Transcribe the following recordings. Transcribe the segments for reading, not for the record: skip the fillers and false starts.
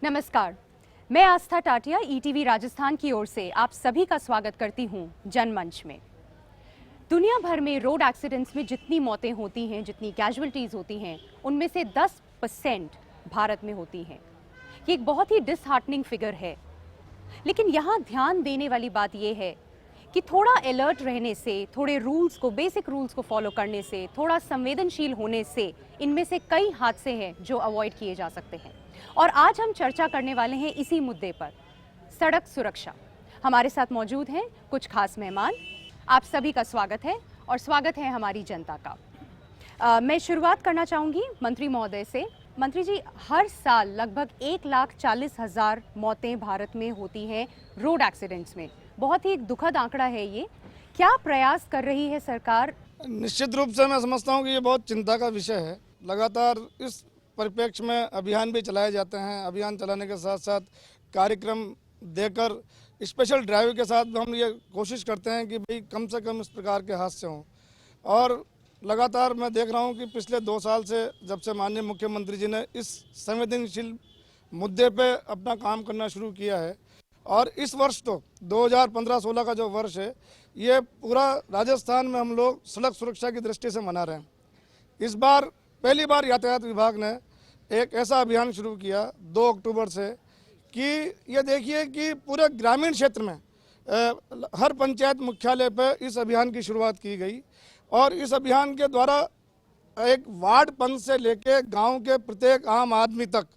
नमस्कार, मैं आस्था टाटिया ईटीवी राजस्थान की ओर से आप सभी का स्वागत करती हूं जनमंच में। दुनिया भर में रोड एक्सीडेंट्स में जितनी मौतें होती हैं, जितनी कैजुअल्टीज होती हैं, उनमें से 10% भारत में होती हैं। ये एक बहुत ही डिसहार्टनिंग फिगर है। लेकिन यहाँ ध्यान देने वाली बात यह है कि थोड़ा अलर्ट रहने से, थोड़े रूल्स को, बेसिक रूल्स को फॉलो करने से, थोड़ा संवेदनशील होने से इनमें से कई हादसे हैं जो अवॉइड किए जा सकते हैं। और आज हम चर्चा करने वाले हैं इसी मुद्दे पर, सड़क सुरक्षा। हमारे साथ मौजूद हैं कुछ खास मेहमान। आप सभी का स्वागत है और स्वागत है हमारी जनता का। मैं शुरुआत करना चाहूँगी मंत्री महोदय से। मंत्री जी, हर साल लगभग 1,40,000 मौतें भारत में होती हैं रोड एक्सीडेंट्स में। बहुत ही एक दुखद आंकड़ा है ये। क्या प्रयास कर रही है सरकार? निश्चित रूप से मैं समझता हूँ कि ये बहुत चिंता का विषय है। लगातार इस परिप्रेक्ष्य में अभियान भी चलाए जाते हैं। अभियान चलाने के साथ साथ कार्यक्रम देकर स्पेशल ड्राइव के साथ हम ये कोशिश करते हैं कि भाई कम से कम इस प्रकार के हादसे हों। और लगातार मैं देख रहा हूँ कि पिछले 2 साल से जब से माननीय मुख्यमंत्री जी ने इस संवेदनशील मुद्दे पे अपना काम करना शुरू किया है, और इस वर्ष तो 2015-16 का जो वर्ष है, ये पूरा राजस्थान में हम लोग सड़क सुरक्षा की दृष्टि से मना रहे हैं। इस बार पहली बार यातायात विभाग ने एक ऐसा अभियान शुरू किया 2 अक्टूबर से कि ये देखिए कि पूरे ग्रामीण क्षेत्र में हर पंचायत मुख्यालय पर इस अभियान की शुरुआत की गई। और इस अभियान के द्वारा एक वार्ड पंच से लेके गांव के प्रत्येक आम आदमी तक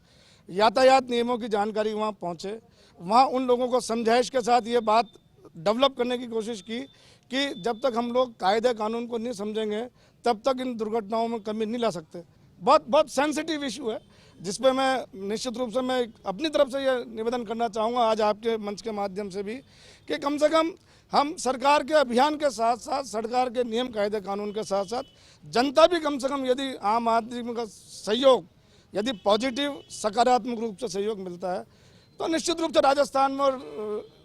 यातायात नियमों की जानकारी वहां पहुंचे। वहां उन लोगों को समझाइश के साथ ये बात डेवलप करने की कोशिश की कि जब तक हम लोग कायदे कानून को नहीं समझेंगे तब तक इन दुर्घटनाओं में कमी नहीं ला सकते। बहुत सेंसिटिव इशू है, जिसपे मैं निश्चित रूप से मैं अपनी तरफ से ये निवेदन करना चाहूँगा आज आपके मंच के माध्यम से भी कि कम से कम हम सरकार के अभियान के साथ साथ, सरकार के नियम कायदे कानून के साथ साथ जनता भी कम से कम, यदि आम आदमी का सहयोग, यदि पॉजिटिव सकारात्मक रूप से सहयोग मिलता है तो निश्चित रूप से राजस्थान में और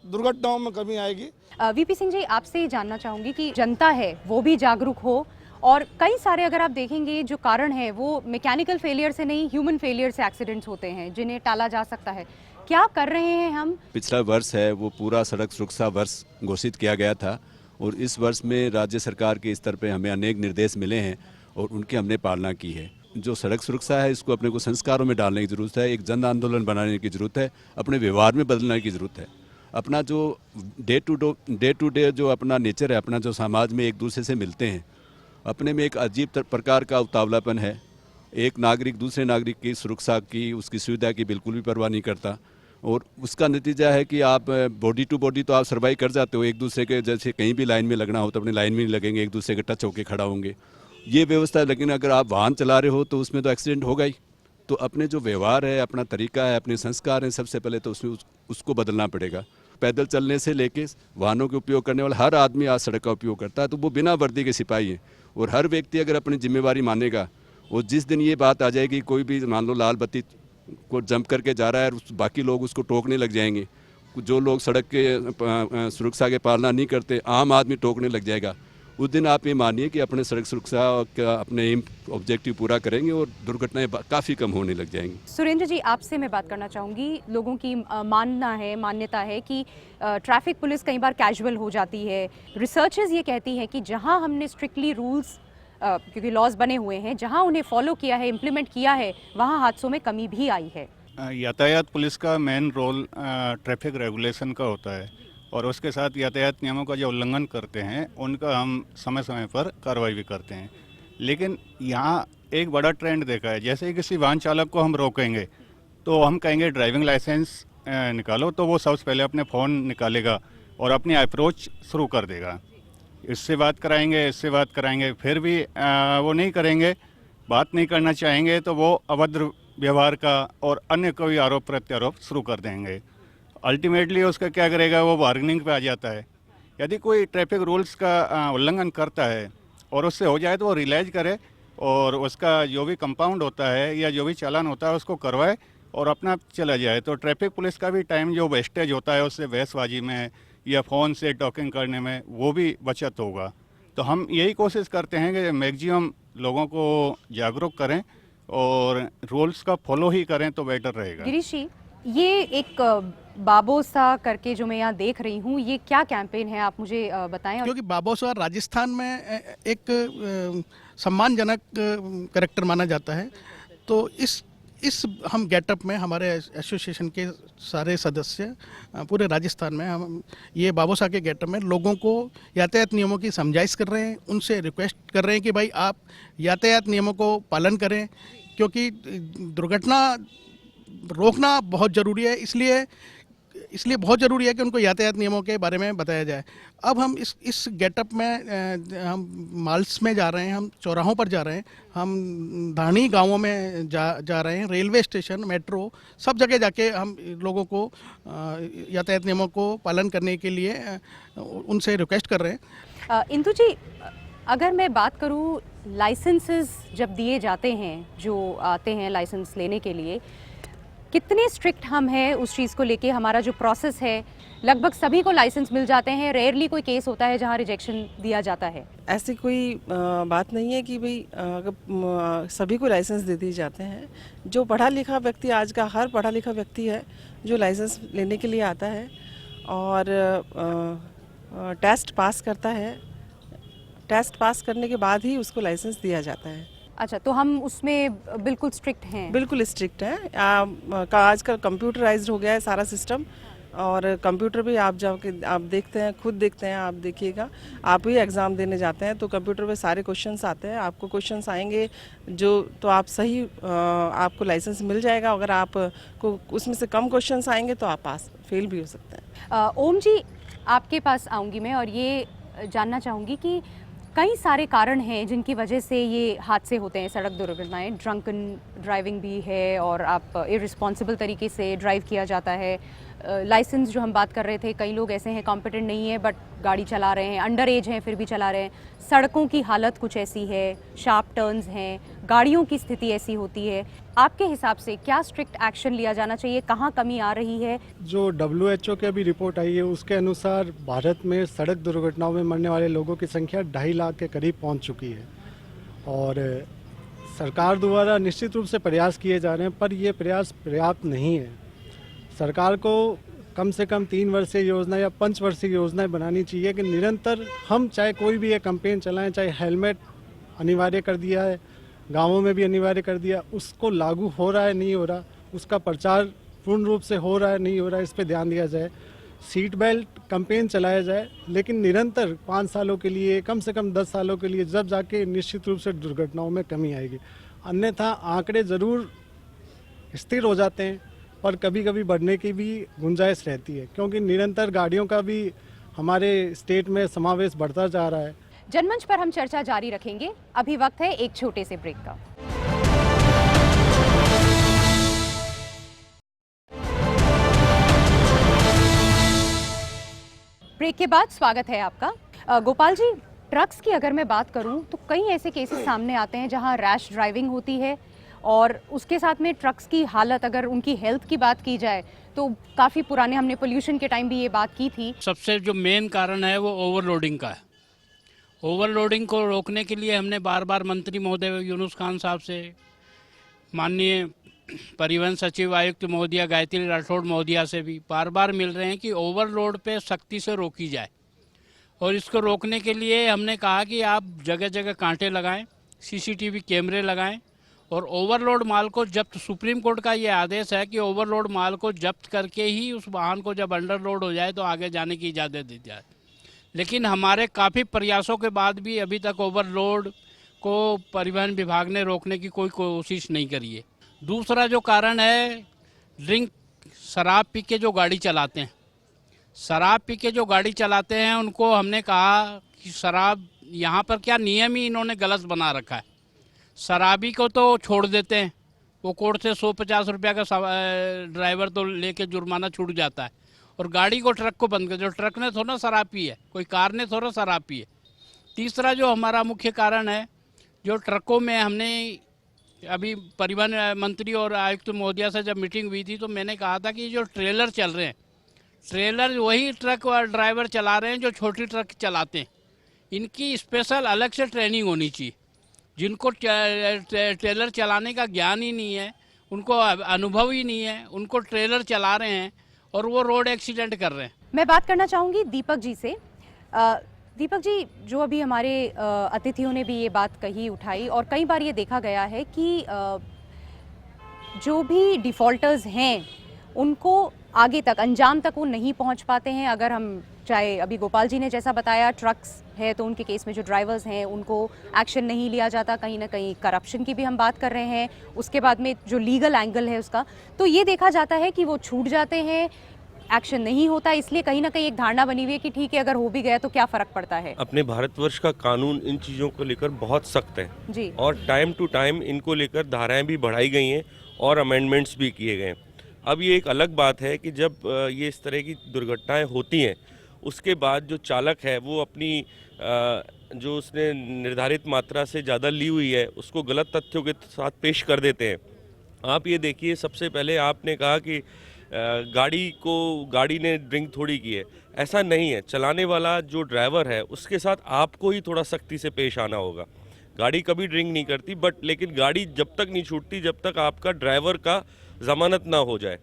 दुर्घटनाओं में कमी आएगी। वीपी सिंह जी, आपसे ये जानना चाहूँगी कि जनता है वो भी जागरूक हो, और कई सारे अगर आप देखेंगे जो कारण है वो मैकेनिकल फेलियर से नहीं, ह्यूमन फेलियर से एक्सीडेंट्स होते हैं जिन्हें टाला जा सकता है। क्या कर रहे हैं हम? पिछला वर्ष है वो पूरा सड़क सुरक्षा वर्ष घोषित किया गया था, और इस वर्ष में राज्य सरकार के स्तर पे हमें अनेक निर्देश मिले हैं और उनकी हमने पालना की है। जो सड़क सुरक्षा है इसको अपने को संस्कारों में डालने की ज़रूरत है, एक जन आंदोलन बनाने की ज़रूरत है, अपने व्यवहार में बदलने की ज़रूरत है। अपना जो डे टू डे जो अपना नेचर है, अपना जो समाज में एक दूसरे से मिलते हैं, अपने में एक अजीब प्रकार का उतावलापन है। एक नागरिक दूसरे नागरिक की सुरक्षा की, उसकी सुविधा की बिल्कुल भी परवाह नहीं करता, और उसका नतीजा है कि आप बॉडी टू बॉडी तो आप सर्वाइव कर जाते हो, एक दूसरे के जैसे कहीं भी लाइन में लगना हो तो अपनी लाइन में नहीं लगेंगे, एक दूसरे के टच होकर खड़ा होंगे, ये व्यवस्था है। लेकिन अगर आप वाहन चला रहे हो तो उसमें तो एक्सीडेंट होगा ही। तो अपने जो व्यवहार है, अपना तरीका है, अपने संस्कार हैं, सबसे पहले तो उसमें उसको बदलना पड़ेगा। पैदल चलने से लेके वाहनों के उपयोग करने वाला हर आदमी आज सड़क का उपयोग करता है, तो वो बिना वर्दी के सिपाही हैं। और हर व्यक्ति अगर अपनी जिम्मेवारी मानेगा, और जिस दिन ये बात आ जाएगी कोई भी मान लो लाल बत्ती को जंप करके जा रहा है और बाकी लोग उसको टोकने लग जाएंगे, जो लोग सड़क के सुरक्षा के पालना नहीं करते, आम आदमी टोकने लग जाएगा, उस दिन आप ये मानिए कि अपने सड़क सुरक्षा का अपने एम ऑब्जेक्टिव पूरा करेंगे और दुर्घटनाएं काफ़ी कम होने लग जाएंगी। सुरेंद्र जी, आपसे मैं बात करना चाहूँगी। लोगों की मान्यता है कि ट्रैफिक पुलिस कई बार कैजुअल हो जाती है। रिसर्चर्स ये कहती हैं कि जहाँ हमने स्ट्रिक्टली रूल्स, क्योंकि लॉज बने हुए हैं, जहाँ उन्हें फॉलो किया है, इम्प्लीमेंट किया है, वहाँ हादसों में कमी भी आई है। यातायात पुलिस का मेन रोल ट्रैफिक रेगुलेशन का होता है, और उसके साथ यातायात नियमों का जो उल्लंघन करते हैं उनका हम समय समय पर कार्रवाई भी करते हैं। लेकिन यहाँ एक बड़ा ट्रेंड देखा है, जैसे ही किसी वाहन चालक को हम रोकेंगे तो हम कहेंगे ड्राइविंग लाइसेंस निकालो, तो वो सबसे पहले अपने फ़ोन निकालेगा और अपनी अप्रोच शुरू कर देगा। इससे बात कराएंगे, फिर भी वो नहीं करेंगे, बात नहीं करना चाहेंगे, तो वो अभद्र व्यवहार का और अन्य कोई आरोप प्रत्यारोप शुरू कर देंगे। अल्टीमेटली उसका क्या करेगा, वो बार्गेनिंग पे आ जाता है। यदि कोई ट्रैफिक रूल्स का उल्लंघन करता है और उससे हो जाए तो वो रियलाइज करे और उसका जो भी कंपाउंड होता है या जो भी चालान होता है उसको करवाए और अपना चला जाए। तो ट्रैफिक पुलिस का भी टाइम जो वेस्टेज होता है उससे बहसबाजी में या फ़ोन से टॉकिंग करने में वो भी बचत होगा। तो हम यही कोशिश करते हैं कि मैक्सिमम लोगों को जागरूक करें और रूल्स का फॉलो ही करें तो बेटर रहेगा। गिरीश जी, ये एक बाबोसा करके जो मैं यहाँ देख रही हूँ, ये क्या कैंपेन है, आप मुझे बताएं। क्योंकि बाबोसा राजस्थान में एक सम्मानजनक करेक्टर माना जाता है, तो इस हम गेटअप में हमारे एसोसिएशन के सारे सदस्य पूरे राजस्थान में हम ये बाबोसा के गेटअप में लोगों को यातायात नियमों की समझाइश कर रहे हैं, उनसे रिक्वेस्ट कर रहे हैं कि भाई आप यातायात नियमों को पालन करें, क्योंकि दुर्घटना रोकना बहुत ज़रूरी है। इसलिए बहुत ज़रूरी है कि उनको यातायात नियमों के बारे में बताया जाए। अब हम इस गेटअप में हम माल्स में जा रहे हैं, हम चौराहों पर जा रहे हैं, हम धानी गांवों में जा रहे हैं, रेलवे स्टेशन, मेट्रो, सब जगह जाके हम लोगों को यातायात नियमों को पालन करने के लिए उनसे रिक्वेस्ट कर रहे हैं। इंदु जी, अगर मैं बात करूँ, लाइसेंसेस जब दिए जाते हैं, जो आते हैं लाइसेंस लेने के लिए, कितने स्ट्रिक्ट हम हैं उस चीज़ को लेके? हमारा जो प्रोसेस है, लगभग सभी को लाइसेंस मिल जाते हैं, रेयरली कोई केस होता है जहां रिजेक्शन दिया जाता है? ऐसी कोई बात नहीं है कि भाई अगर सभी को लाइसेंस दे दिए जाते हैं। जो पढ़ा लिखा व्यक्ति, आज का हर पढ़ा लिखा व्यक्ति है जो लाइसेंस लेने के लिए आता है और टेस्ट पास करता है, टेस्ट पास करने के बाद ही उसको लाइसेंस दिया जाता है। अच्छा, तो हम उसमें बिल्कुल स्ट्रिक्ट हैं? बिल्कुल स्ट्रिक्ट है। आजकल कंप्यूटराइज्ड हो गया है सारा सिस्टम, और कंप्यूटर भी आप जाके आप देखते हैं, खुद देखते हैं, आप देखिएगा, आप भी एग्ज़ाम देने जाते हैं तो कंप्यूटर पे सारे क्वेश्चंस आते हैं, आपको क्वेश्चंस आएंगे जो तो आप सही आपको लाइसेंस मिल जाएगा। अगर आप को उसमें से कम क्वेश्चंस आएंगे तो आप पास फेल भी हो सकते हैं। ओम जी, आपके पास आऊँगी मैं और ये जानना चाहूँगी कि कई सारे कारण हैं जिनकी वजह से ये हादसे होते हैं, सड़क दुर्घटनाएं। ड्रंकन ड्राइविंग भी है और आप इररिस्पॉन्सिबल तरीके से ड्राइव किया जाता है। लाइसेंस जो हम बात कर रहे थे, कई लोग ऐसे हैं कॉम्पिटेंट नहीं है बट गाड़ी चला रहे हैं, अंडर एज हैं फिर भी चला रहे हैं। सड़कों की हालत कुछ ऐसी है, शार्प टर्न्स हैं, गाड़ियों की स्थिति ऐसी होती है। आपके हिसाब से क्या स्ट्रिक्ट एक्शन लिया जाना चाहिए, कहाँ कमी आ रही है? जो WHO की अभी रिपोर्ट आई है उसके अनुसार भारत में सड़क दुर्घटनाओं में मरने वाले लोगों की संख्या 2.5 लाख के करीब पहुंच चुकी है और सरकार द्वारा निश्चित रूप से प्रयास किए जा रहे हैं, पर ये प्रयास पर्याप्त नहीं है। सरकार को कम से कम 3 वर्षीय योजना या 5 वर्षीय योजनाएं बनानी चाहिए कि निरंतर हम चाहे कोई भी ये कैंपेन चलाएं, चाहे हेलमेट अनिवार्य कर दिया है, गांवों में भी अनिवार्य कर दिया, उसको लागू हो रहा है नहीं हो रहा, उसका प्रचार पूर्ण रूप से हो रहा है नहीं हो रहा है, इस पर ध्यान दिया जाए। सीट बेल्ट कैंपेन चलाया जाए, लेकिन निरंतर 5 सालों के लिए, कम से कम 10 सालों के लिए, जब जाके निश्चित रूप से दुर्घटनाओं में कमी आएगी। अन्यथा आंकड़े ज़रूर स्थिर हो जाते हैं पर कभी कभी बढ़ने की भी गुंजाइश रहती है, क्योंकि निरंतर गाड़ियों का भी हमारे स्टेट में समावेश बढ़ता जा रहा है। जनमंच पर हम चर्चा जारी रखेंगे, अभी वक्त है एक छोटे से ब्रेक का। ब्रेक के बाद स्वागत है आपका। गोपाल जी, ट्रक्स की अगर मैं बात करूं तो कई ऐसे केसेस सामने आते हैं जहां रैश ड्राइविंग होती है और उसके साथ में ट्रक्स की हालत, अगर उनकी हेल्थ की बात की जाए तो काफ़ी पुराने, हमने पोल्यूशन के टाइम भी ये बात की थी। सबसे जो मेन कारण है वो ओवरलोडिंग का है। ओवरलोडिंग को रोकने के लिए हमने बार बार मंत्री महोदय यूनुस खान साहब से, माननीय परिवहन सचिव आयुक्त महोदया गायत्री राठौड़ महोदया से भी बार बार मिल रहे हैं कि ओवरलोड पे सख्ती से रोकी जाए। और इसको रोकने के लिए हमने कहा कि आप जगह जगह कांटे लगाएं, CCTV कैमरे लगाएं और ओवरलोड माल को जब्त, सुप्रीम कोर्ट का ये आदेश है कि ओवरलोड माल को जब्त करके ही उस वाहन को जब अंडरलोड हो जाए तो आगे जाने की इजाज़त दी जाए। लेकिन हमारे काफ़ी प्रयासों के बाद भी अभी तक ओवरलोड को परिवहन विभाग ने रोकने की कोई कोशिश नहीं करी है। दूसरा जो कारण है, ड्रिंक, शराब पी के जो गाड़ी चलाते हैं, शराब पी के जो गाड़ी चलाते हैं उनको हमने कहा कि शराब, यहाँ पर क्या नियम ही इन्होंने गलत बना रखा है। शराबी को तो छोड़ देते हैं, वो कोर्ट से 150 रुपया का ड्राइवर तो लेके जुर्माना छूट जाता है, और गाड़ी को, ट्रक को बंद कर, जो ट्रक ने थोड़ा शराब पी है, कोई कार ने थोड़ा शराब पी है। तीसरा जो हमारा मुख्य कारण है, जो ट्रकों में हमने अभी परिवहन मंत्री और आयुक्त महोदया से जब मीटिंग हुई थी तो मैंने कहा था कि जो ट्रेलर चल रहे हैं, ट्रेलर वही ट्रक और ड्राइवर चला रहे हैं जो छोटी ट्रक चलाते हैं। इनकी स्पेशल अलग से ट्रेनिंग होनी चाहिए। जिनको ट्रेलर चलाने का ज्ञान ही नहीं है उनको अनुभव ही नहीं है, उनको ट्रेलर चला रहे हैं और वो रोड एक्सीडेंट कर रहे हैं। मैं बात करना चाहूँगी दीपक जी से। दीपक जी, जो अभी हमारे अतिथियों ने भी ये बात कही उठाई, और कई बार ये देखा गया है कि जो भी डिफ़ॉल्टर्स हैं उनको आगे तक, अंजाम तक वो नहीं पहुंच पाते हैं। अगर हम चाहे अभी गोपाल जी ने जैसा बताया, ट्रक्स है तो उनके केस में जो ड्राइवर्स हैं उनको एक्शन नहीं लिया जाता, कहीं ना कहीं करप्शन की भी हम बात कर रहे हैं। उसके बाद में जो लीगल एंगल है उसका, तो ये देखा जाता है कि वो छूट जाते हैं, एक्शन नहीं होता। इसलिए कहीं ना कहीं एक धारणा बनी हुई है कि ठीक है, अगर हो भी गया तो क्या फ़र्क पड़ता है। अपने भारतवर्ष का कानून इन चीज़ों को लेकर बहुत सख्त है जी। और टाइम टू टाइम इनको लेकर धाराएं भी बढ़ाई गई हैं और अमेंडमेंट्स भी किए गए हैं। अब ये एक अलग बात है कि जब ये इस तरह की दुर्घटनाएं होती हैं, उसके बाद जो चालक है वो अपनी जो उसने निर्धारित मात्रा से ज़्यादा ली हुई है उसको गलत तथ्यों के साथ पेश कर देते हैं। आप ये देखिए, सबसे पहले आपने कहा कि गाड़ी ने ड्रिंक थोड़ी की है। ऐसा नहीं है। चलाने वाला जो ड्राइवर है उसके साथ आपको ही थोड़ा सख्ती से पेश आना होगा। गाड़ी कभी ड्रिंक नहीं करती, लेकिन गाड़ी जब तक नहीं छूटती जब तक आपका ड्राइवर का ज़मानत ना हो जाए।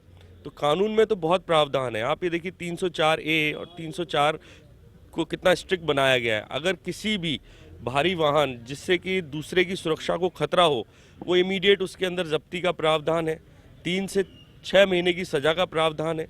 तो कानून में तो बहुत प्रावधान है। आप ये देखिए 304A और 304 को कितना स्ट्रिक्ट बनाया गया है। अगर किसी भी भारी वाहन जिससे कि दूसरे की सुरक्षा को खतरा हो, वो इमीडिएट उसके अंदर जब्ती का प्रावधान है, 3 से 6 महीने की सज़ा का प्रावधान है।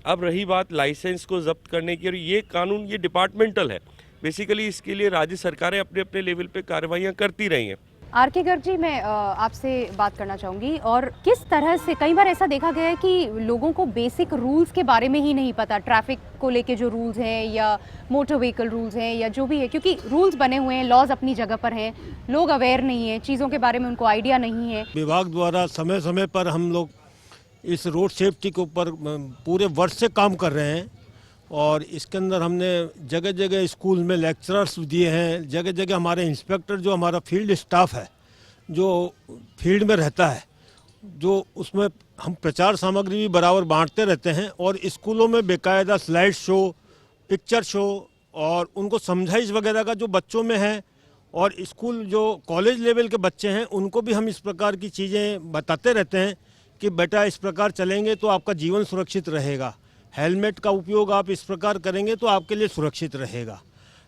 अब रही बात लाइसेंस को जब्त करने की, और ये कानून ये डिपार्टमेंटल है। बेसिकली इसके लिए राज्य सरकारें अपने अपने लेवल पे कार्रवाइयाँ करती रही हैं। आर.के. गर्ग जी, मैं आपसे बात करना चाहूँगी। और किस तरह से कई बार ऐसा देखा गया है कि लोगों को बेसिक रूल्स के बारे में ही नहीं पता, ट्रैफिक को लेके जो रूल्स हैं या मोटर व्हीकल रूल्स हैं या जो भी है, क्योंकि रूल्स बने हुए हैं, लॉज अपनी जगह पर हैं, लोग अवेयर नहीं हैं, चीज़ों के बारे में उनको आइडिया नहीं है। विभाग द्वारा समय समय पर हम लोग इस रोड सेफ्टी के ऊपर पूरे वर्ष से काम कर रहे हैं, और इसके अंदर हमने जगह जगह स्कूल में लेक्चरर्स दिए हैं, जगह जगह हमारे इंस्पेक्टर, जो हमारा फील्ड स्टाफ है जो फील्ड में रहता है, जो उसमें हम प्रचार सामग्री भी बराबर बांटते रहते हैं, और स्कूलों में बेकायदा स्लाइड शो, पिक्चर शो और उनको समझाइश वगैरह का जो बच्चों में है, और स्कूल जो कॉलेज लेवल के बच्चे हैं उनको भी हम इस प्रकार की चीज़ें बताते रहते हैं कि बेटा इस प्रकार चलेंगे तो आपका जीवन सुरक्षित रहेगा, हेलमेट का उपयोग आप इस प्रकार करेंगे तो आपके लिए सुरक्षित रहेगा।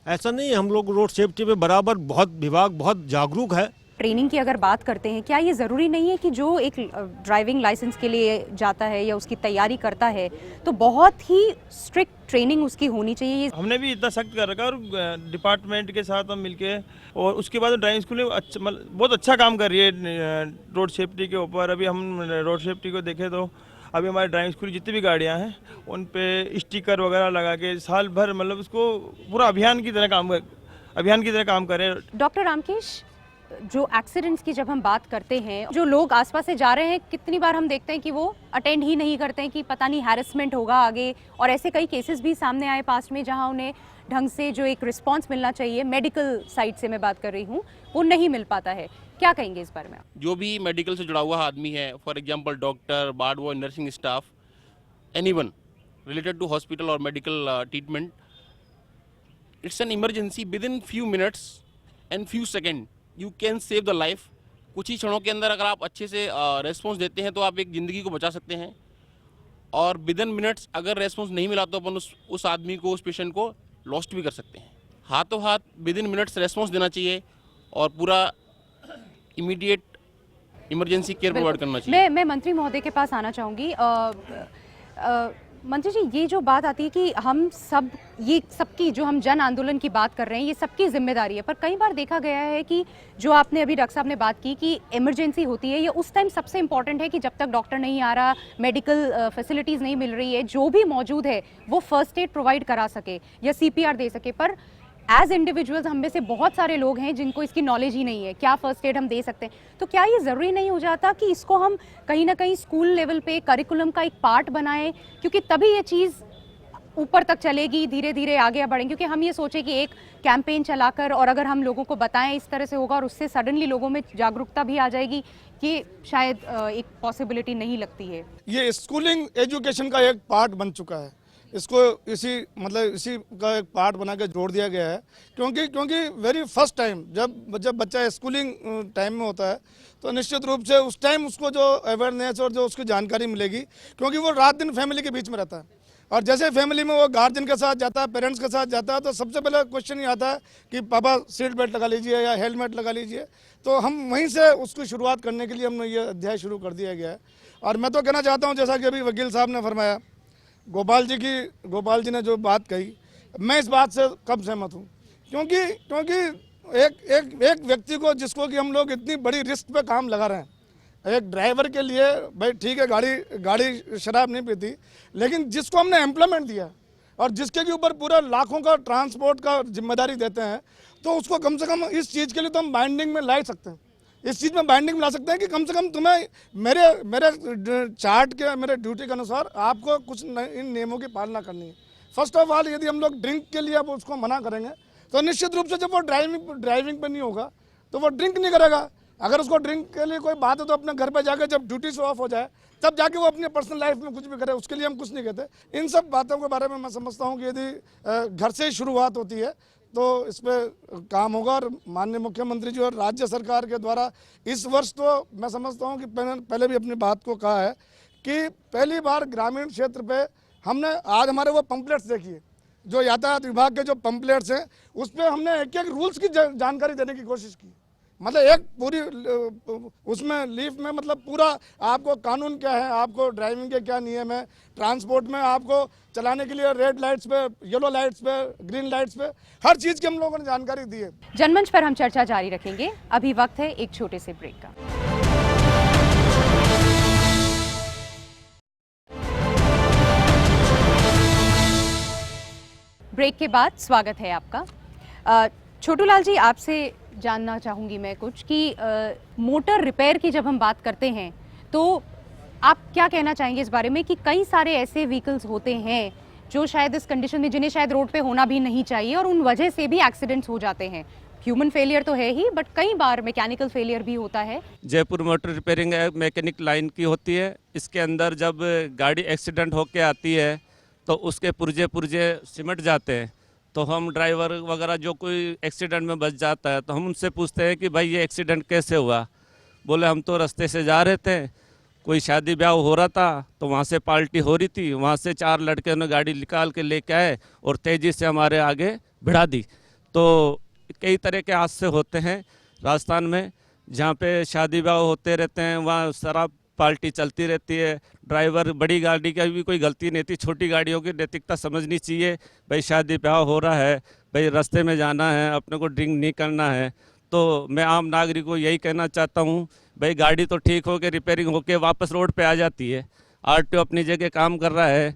ऐसा नहीं है, हम लोग रोड सेफ्टी पे बराबर विभाग बहुत जागरूक है। ट्रेनिंग की अगर बात करते हैं, क्या ये ज़रूरी नहीं है कि जो एक ड्राइविंग लाइसेंस के लिए जाता है या उसकी तैयारी करता है तो बहुत ही स्ट्रिक्ट ट्रेनिंग उसकी होनी चाहिए? हमने भी इतना सख्त कर रखा है, और डिपार्टमेंट के साथ हम मिलके, और उसके बाद ड्राइविंग स्कूल बहुत अच्छा काम कर रही है रोड सेफ्टी के ऊपर। अभी हम रोड सेफ्टी को देखें तो अभी हमारे ड्राइविंग स्कूल जितनी भी गाड़ियाँ हैं उन पे स्टिकर वगैरह लगा के साल भर उसको पूरा अभियान की तरह काम कर रहे हैं। डॉक्टर रामकेश, जो एक्सीडेंट्स की जब हम बात करते हैं, जो लोग आसपास से जा रहे हैं, कितनी बार हम देखते हैं कि वो अटेंड ही नहीं करते हैं कि पता नहीं हैरेसमेंट होगा आगे, और ऐसे कई केसेस भी सामने आए पास्ट में जहां उन्हें ढंग से जो एक रिस्पांस मिलना चाहिए, मेडिकल साइड से मैं बात कर रही हूं, वो नहीं मिल पाता है। क्या कहेंगे इस बारे में? जो भी मेडिकल से जुड़ा हुआ आदमी है, for example doctor, ward boy, nursing staff, anyone related to hospital और medical treatment, it's an emergency. Within few minutes and few second you can save the life. कुछ ही क्षणों के अंदर अगर आप अच्छे से रेस्पॉन्स देते हैं तो आप एक ज़िंदगी को बचा सकते हैं, और विद इन मिनट्स अगर रेस्पॉन्स नहीं मिला तो अपन उस आदमी को, उस पेशेंट को लॉस्ट भी कर सकते हैं। हाथों हाथ विद इन मिनट्स रेस्पॉन्स देना चाहिए और पूरा इमीडिएट इमरजेंसी केयर प्रोवाइड करना चाहिए। मैं मंत्री महोदय के पास आना चाहूँगी। मंत्री जी, ये जो बात आती है कि हम सब, ये सबकी, जो हम जन आंदोलन की बात कर रहे हैं, ये सबकी जिम्मेदारी है, पर कई बार देखा गया है कि जो आपने अभी डॉक्टर साहब ने बात की कि इमरजेंसी होती है, ये उस टाइम सबसे इम्पॉर्टेंट है कि जब तक डॉक्टर नहीं आ रहा, मेडिकल फैसिलिटीज़ नहीं मिल रही है, जो भी मौजूद है वो फर्स्ट एड प्रोवाइड करा सके या CPR दे सके। पर एज इंडिविजुअल्स हम में से बहुत सारे लोग हैं जिनको इसकी नॉलेज ही नहीं है, क्या फर्स्ट एड हम दे सकते हैं। तो क्या ये ज़रूरी नहीं हो जाता कि इसको हम कहीं ना कहीं स्कूल लेवल पे करिकुलम का एक पार्ट बनाएं, क्योंकि तभी ये चीज़ ऊपर तक चलेगी, धीरे धीरे आगे बढ़ेंगे। क्योंकि हम ये सोचें कि एक कैंपेन चलाकर, और अगर हम लोगों को बताएं इस तरह से होगा, और उससे सडनली लोगों में जागरूकता भी आ जाएगी, ये शायद एक पॉसिबिलिटी नहीं लगती है। ये स्कूलिंग एजुकेशन का एक पार्ट बन चुका है। इसको इसी का एक पार्ट बना के जोड़ दिया गया है, क्योंकि वेरी फर्स्ट टाइम जब बच्चा स्कूलिंग टाइम में होता है तो निश्चित रूप से उस टाइम उसको जो अवेयरनेस और जो उसकी जानकारी मिलेगी, क्योंकि वो रात दिन फैमिली के बीच में रहता है, और जैसे फैमिली में वो गार्जियन के साथ जाता है, पेरेंट्स के साथ जाता है, तो सबसे पहले क्वेश्चन ये आता है कि पापा सीट बेल्ट लगा लीजिए या हेलमेट लगा लीजिए। तो हम वहीं से उसकी शुरुआत करने के लिए हमने ये अध्याय शुरू कर दिया गया है। और मैं तो कहना चाहता हूँ, जैसा कि अभी वकील साहब ने फरमाया, गोपाल जी ने जो बात कही, मैं इस बात से कब सहमत हूँ, क्योंकि एक व्यक्ति को, जिसको कि हम लोग इतनी बड़ी रिस्क पे काम लगा रहे हैं, एक ड्राइवर के लिए, भाई ठीक है गाड़ी शराब नहीं पीती, लेकिन जिसको हमने एम्प्लॉयमेंट दिया और जिसके के ऊपर पूरा लाखों का ट्रांसपोर्ट का जिम्मेदारी देते हैं, तो उसको कम से कम इस चीज़ के लिए तो हम बाइंडिंग में ला सकते हैं, इस चीज़ में बाइंडिंग में ला सकते हैं कि कम से कम तुम्हें मेरे चार्ट के, मेरे ड्यूटी के अनुसार आपको कुछ इन नियमों की पालना करनी है। फर्स्ट ऑफ ऑल, यदि हम लोग ड्रिंक के लिए अब उसको मना करेंगे तो निश्चित रूप से जब वो ड्राइविंग पे नहीं होगा तो वो ड्रिंक नहीं करेगा। अगर उसको ड्रिंक के लिए कोई बात है तो अपने घर पे जाकर जब ड्यूटी से ऑफ हो जाए तब जाके वो अपनी पर्सनल लाइफ में कुछ भी करे, उसके लिए हम कुछ नहीं कहते। इन सब बातों के बारे में मैं समझता हूँ कि यदि घर से ही शुरुआत होती है तो इस पर काम होगा। और माननीय मुख्यमंत्री जी और राज्य सरकार के द्वारा इस वर्ष, तो मैं समझता हूँ कि पहले भी अपनी बात को कहा है कि पहली बार ग्रामीण क्षेत्र पे हमने, आज हमारे वो पंपलेट्स देखिए, जो यातायात विभाग के जो पंपलेट्स हैं, उस पर हमने एक रूल्स की जानकारी देने की कोशिश की। मतलब एक पूरी उसमें लीफ में, मतलब पूरा आपको कानून क्या है, आपको ड्राइविंग के क्या नियम है, ट्रांसपोर्ट में आपको चलाने के लिए रेड लाइट्स पे, येलो लाइट्स पे, ग्रीन लाइट्स पे, हर चीज़ की हम लोगों ने जानकारी दी है। जनमंच पर हम चर्चा जारी रखेंगे। अभी वक्त है एक छोटे से ब्रेक का। ब्रेक के बाद स्वागत है आपका। छोटू लाल जी, आपसे जानना चाहूँगी मैं कुछ कि मोटर रिपेयर की जब हम बात करते हैं तो आप क्या कहना चाहेंगे इस बारे में कि कई सारे ऐसे व्हीकल्स होते हैं जो शायद इस कंडीशन में, जिन्हें शायद रोड पे होना भी नहीं चाहिए, और उन वजह से भी एक्सीडेंट्स हो जाते हैं। ह्यूमन फेलियर तो है ही, बट कई बार मैकेनिकल फेलियर भी होता है। Jaipur motor repairing mechanic line की होती है। इसके अंदर जब गाड़ी एक्सीडेंट होके आती है तो उसके पुर्जे सिमट जाते हैं, तो हम ड्राइवर वगैरह जो कोई एक्सीडेंट में बच जाता है तो हम उनसे पूछते हैं कि भाई ये एक्सीडेंट कैसे हुआ। बोले हम तो रास्ते से जा रहे थे, कोई शादी ब्याह हो रहा था, तो वहाँ से पार्टी हो रही थी, वहाँ से 4 लड़के ने गाड़ी निकाल के लेके आए और तेज़ी से हमारे आगे भिड़ा दी। तो कई तरह के हादसे होते हैं राजस्थान में, जहाँ पे शादी ब्याह होते रहते हैं, वहाँ शराब पार्टी चलती रहती है। ड्राइवर, बड़ी गाड़ी की भी कोई गलती नहीं थी, छोटी गाड़ियों की नैतिकता समझनी चाहिए। भाई शादी ब्याह हो रहा है, भाई रास्ते में जाना है, अपने को ड्रिंक नहीं करना है। तो मैं आम नागरिक को यही कहना चाहता हूँ, भाई गाड़ी तो ठीक हो के रिपेयरिंग होके वापस रोड पे आ जाती है। आरटीओ अपनी जगह काम कर रहा है,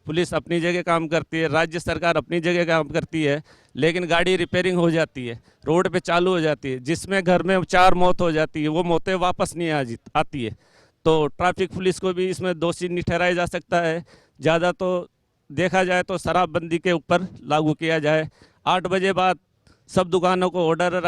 पुलिस अपनी जगह काम करती है, राज्य सरकार अपनी जगह काम करती है, लेकिन गाड़ी रिपेयरिंग हो जाती है, रोड पे चालू हो जाती है, जिसमें घर में 4 मौत हो जाती है, वो मौतें वापस नहीं आती है। तो ट्रैफिक पुलिस को भी इसमें दोषी नहीं ठहराया जा सकता है। ज़्यादा तो देखा जाए तो शराबबंदी के ऊपर लागू किया जाए। 8 बजे बाद सब दुकानों को ऑर्डर है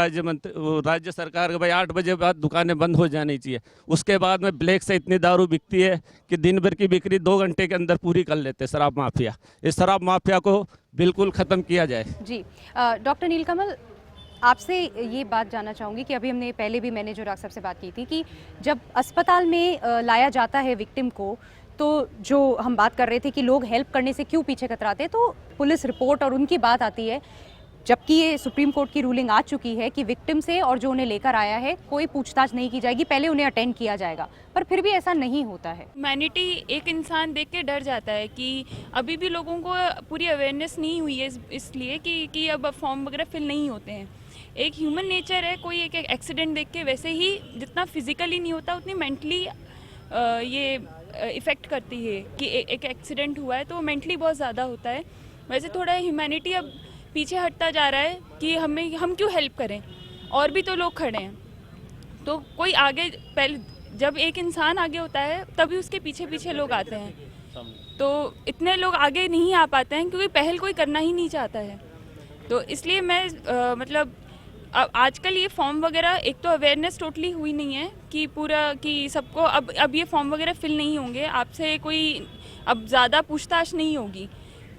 राज्य सरकार का, भाई 8 बजे बाद दुकानें बंद हो जानी चाहिए। उसके बाद में ब्लैक से इतनी दारू बिकती है कि दिन भर की बिक्री 2 घंटे के अंदर पूरी कर लेते हैं शराब माफिया। इस शराब माफिया को बिल्कुल ख़त्म किया जाए। जी, डॉक्टर नीलकमल, आपसे ये बात जानना चाहूँगी कि अभी हमने पहले भी, मैंने जो डॉक्टर साहब से बात की थी कि जब अस्पताल में लाया जाता है विक्टिम को, तो जो हम बात कर रहे थे कि लोग हेल्प करने से क्यों पीछे कतराते हैं, तो पुलिस रिपोर्ट और उनकी बात आती है, जबकि ये सुप्रीम कोर्ट की रूलिंग आ चुकी है कि विक्टिम से और जो उन्हें लेकर आया है कोई पूछताछ नहीं की जाएगी, पहले उन्हें अटेंड किया जाएगा, पर फिर भी ऐसा नहीं होता है। ह्यूमैनिटी, एक इंसान देख के डर जाता है कि अभी भी लोगों को पूरी अवेयरनेस नहीं हुई है, इसलिए कि अब फॉर्म वगैरह फिल नहीं होते हैं। एक ह्यूमन नेचर है, कोई एक एक्सीडेंट देख के वैसे ही जितना फिजिकली नहीं होता उतनी मेंटली ये इफ़ेक्ट करती है कि एक एक्सीडेंट हुआ है तो मेंटली बहुत ज़्यादा होता है। वैसे थोड़ा ह्यूमैनिटी अब पीछे हटता जा रहा है कि हम क्यों हेल्प करें, और भी तो लोग खड़े हैं। तो कोई आगे, पहले जब एक इंसान आगे होता है तभी उसके पीछे पीछे लोग आते हैं, तो इतने लोग आगे नहीं आ पाते हैं क्योंकि पहल कोई करना ही नहीं चाहता है। तो इसलिए मैं मतलब आजकल ये फॉर्म वगैरह, एक तो अवेयरनेस टोटली हुई नहीं है कि पूरा कि सबको अब ये फॉर्म वगैरह फिल नहीं होंगे, आपसे कोई अब ज़्यादा पूछताछ नहीं होगी,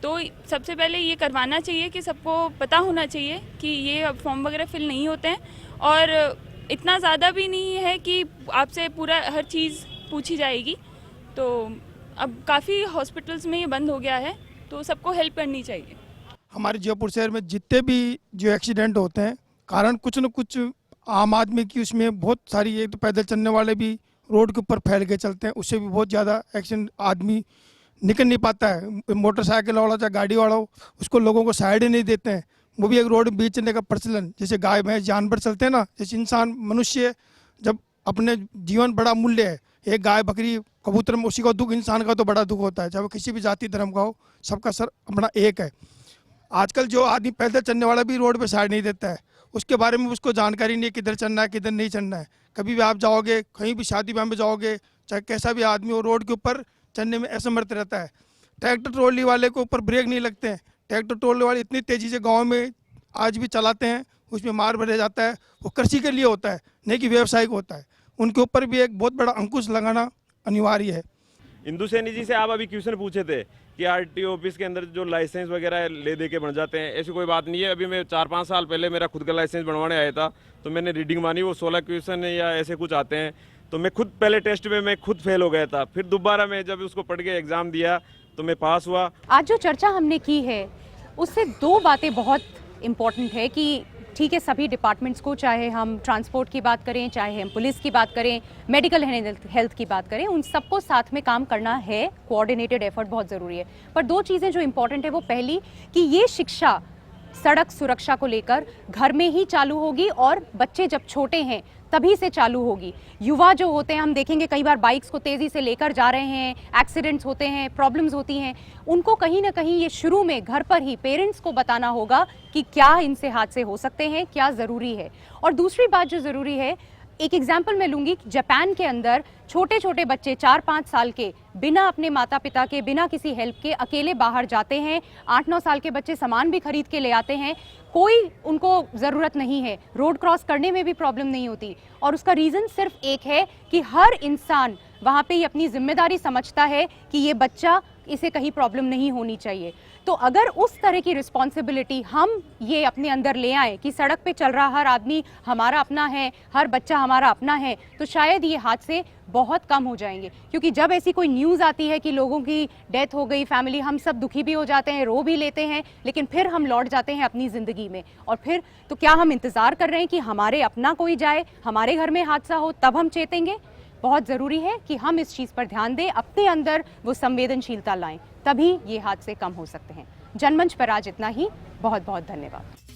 तो सबसे पहले ये करवाना चाहिए कि सबको पता होना चाहिए कि ये अब फॉर्म वगैरह फिल नहीं होते हैं, और इतना ज़्यादा भी नहीं है कि आपसे पूरा हर चीज़ पूछी जाएगी। तो अब काफ़ी हॉस्पिटल्स में ये बंद हो गया है, तो सबको हेल्प करनी चाहिए। हमारे जयपुर शहर में जितने भी जो एक्सीडेंट होते हैं, कारण कुछ न कुछ आम आदमी की उसमें बहुत सारी, एक तो पैदल चलने वाले भी रोड के ऊपर फैल के चलते हैं, उससे भी बहुत ज़्यादा एक्सीडेंट, आदमी निकल नहीं पाता है। मोटरसाइकिल वाला चाहे गाड़ी वाला हो, उसको लोगों को साइड ही नहीं देते हैं। वो भी एक रोड में बीच चलने का प्रचलन, जैसे गाय भैंस जानवर चलते हैं ना, जैसे इंसान मनुष्य जब अपने जीवन बड़ा मूल्य है, एक गाय बकरी कबूतर में उसी का दुख, इंसान का तो बड़ा दुख होता है, चाहे वो किसी भी जाति धर्म का हो, सबका सर अपना एक है। आजकल जो आदमी पैदल चलने वाला भी रोड पे साइड नहीं देता है, उसके बारे में उसको जानकारी नहीं है किधर चलना है किधर नहीं चलना है। कभी भी आप जाओगे, कहीं भी शादी ब्याह में जाओगे, चाहे कैसा भी आदमी हो, रोड के ऊपर चलने में असमर्थ रहता है। ट्रैक्टर ट्रॉली वाले के ऊपर ब्रेक नहीं लगते हैं, ट्रैक्टर ट्रॉली वाले इतनी तेज़ी से गाँव में आज भी चलाते हैं, उसमें मार भरे जाता है। वो कृषि के लिए होता है, नहीं कि व्यवसायिक होता है। उनके ऊपर भी एक बहुत बड़ा अंकुश लगाना अनिवार्य है। इंदु सैनी जी से आप अभी क्वेश्चन पूछे थे कि आरटीओ ऑफिस के अंदर जो लाइसेंस वगैरह ले दे के बन जाते हैं, ऐसी कोई बात नहीं है। अभी मैं 4-5 साल पहले मेरा खुद का लाइसेंस बनवाने आया था, तो मैंने रीडिंग मानी, वो 16 क्वेश्चन या ऐसे कुछ आते हैं, तो मैं खुद पहले टेस्ट में मैं खुद फेल हो गया था। फिर दोबारा मैं जब उसको पढ़ के एग्ज़ाम दिया तो मैं पास हुआ। आज जो चर्चा हमने की है उससे दो बातें बहुत इम्पॉर्टेंट है कि ठीक है, सभी डिपार्टमेंट्स को, चाहे हम ट्रांसपोर्ट की बात करें, चाहे हम पुलिस की बात करें, मेडिकल हेल्थ की बात करें, उन सबको साथ में काम करना है। कोऑर्डिनेटेड एफर्ट बहुत ज़रूरी है। पर दो चीज़ें जो इम्पॉर्टेंट है वो पहली कि ये शिक्षा सड़क सुरक्षा को लेकर घर में ही चालू होगी, और बच्चे जब छोटे हैं तभी से चालू होगी। युवा जो होते हैं, हम देखेंगे कई बार बाइक्स को तेज़ी से लेकर जा रहे हैं, एक्सीडेंट्स होते हैं, प्रॉब्लम्स होती हैं, उनको कहीं ना कहीं ये शुरू में घर पर ही पेरेंट्स को बताना होगा कि क्या इनसे हादसे हो सकते हैं, क्या ज़रूरी है। और दूसरी बात जो ज़रूरी है, एक एग्जाम्पल मैं लूँगी, जापान के अंदर छोटे छोटे बच्चे 4-5 साल के बिना अपने माता पिता के, बिना किसी हेल्प के अकेले बाहर जाते हैं। 8-9 साल के बच्चे सामान भी खरीद के ले आते हैं, कोई उनको ज़रूरत नहीं है, रोड क्रॉस करने में भी प्रॉब्लम नहीं होती। और उसका रीज़न सिर्फ एक है कि हर इंसान वहाँ पे ही अपनी जिम्मेदारी समझता है कि ये बच्चा, इसे कहीं प्रॉब्लम नहीं होनी चाहिए। तो अगर उस तरह की रिस्पॉन्सिबिलिटी हम ये अपने अंदर ले आए कि सड़क पे चल रहा हर आदमी हमारा अपना है, हर बच्चा हमारा अपना है, तो शायद ये हादसे बहुत कम हो जाएंगे। क्योंकि जब ऐसी कोई न्यूज़ आती है कि लोगों की डेथ हो गई, फैमिली, हम सब दुखी भी हो जाते हैं, रो भी लेते हैं, लेकिन फिर हम लौट जाते हैं अपनी ज़िंदगी में। और फिर तो क्या हम इंतज़ार कर रहे हैं कि हमारे अपना कोई जाए, हमारे घर में हादसा हो, तब हम चेतेंगे? बहुत ज़रूरी है कि हम इस चीज़ पर ध्यान दें, अपने अंदर वो संवेदनशीलता लाएं, तभी ये हादसे कम हो सकते हैं। जनमंच पर आज इतना ही। बहुत बहुत धन्यवाद।